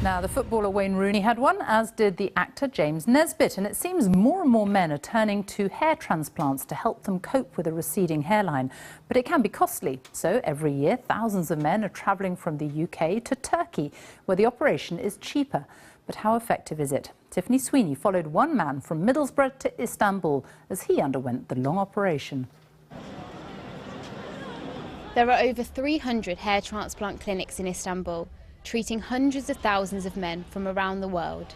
Now, the footballer Wayne Rooney had one, as did the actor James Nesbitt, and it seems more and more men are turning to hair transplants to help them cope with a receding hairline. But it can be costly, so every year thousands of men are travelling from the UK to Turkey, where the operation is cheaper. But how effective is it? Tiffany Sweeney followed one man from Middlesbrough to Istanbul as he underwent the long operation. There are over 300 hair transplant clinics in Istanbul, treating hundreds of thousands of men from around the world.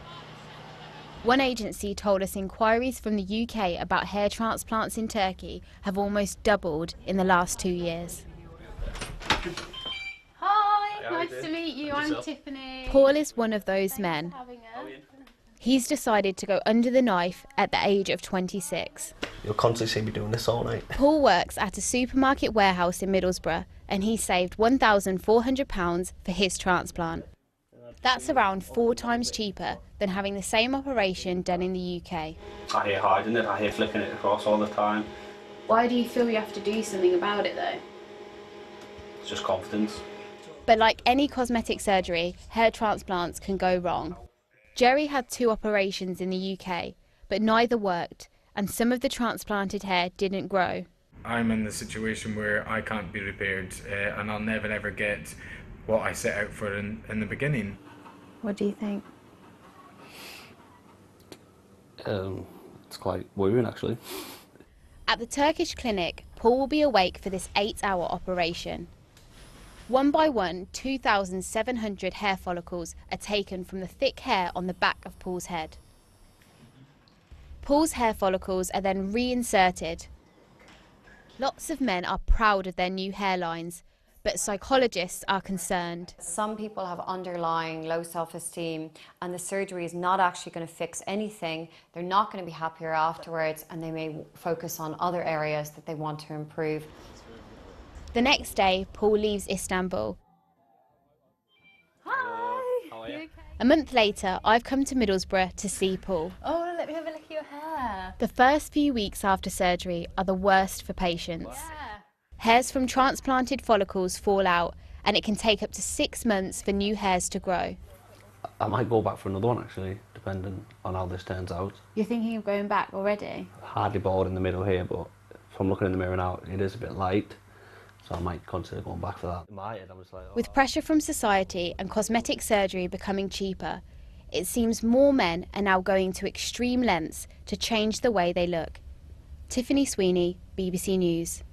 One agency told us inquiries from the UK about hair transplants in Turkey have almost doubled in the last 2 years. Hi, nice to meet you. I'm Tiffany. Paul is one of those men. He's decided to go under the knife at the age of 26. You'll constantly see me doing this all night. Paul works at a supermarket warehouse in Middlesbrough, and he saved £1,400 for his transplant. That's around 4 times cheaper than having the same operation done in the UK. I hear hiding it, I hear flicking it across all the time. Why do you feel you have to do something about it though? It's just confidence. But like any cosmetic surgery, hair transplants can go wrong. Jerry had 2 operations in the UK, but neither worked, and some of the transplanted hair didn't grow. I'm in the situation where I can't be repaired, and I'll never ever get what I set out for in the beginning. What do you think? It's quite worrying, actually. At the Turkish clinic, Paul will be awake for this 8-hour operation. One by one, 2,700 hair follicles are taken from the thick hair on the back of Paul's head. Paul's hair follicles are then reinserted. Lots of men are proud of their new hairlines, but psychologists are concerned. Some people have underlying low self-esteem, and the surgery is not actually going to fix anything. They're not going to be happier afterwards, and they may focus on other areas that they want to improve. The next day, Paul leaves Istanbul. Hi. How are you? A month later, I've come to Middlesbrough to see Paul. Oh, let me have a look at your hair. The first few weeks after surgery are the worst for patients. Yeah. Hairs from transplanted follicles fall out, and it can take up to 6 months for new hairs to grow. I might go back for another one, actually, depending on how this turns out. You're thinking of going back already? Hardly bald in the middle here, but from looking in the mirror now, it is a bit light. So I might consider going back for that. In my head, I was like, With pressure from society and cosmetic surgery becoming cheaper, it seems more men are now going to extreme lengths to change the way they look. Tiffany Sweeney, BBC News.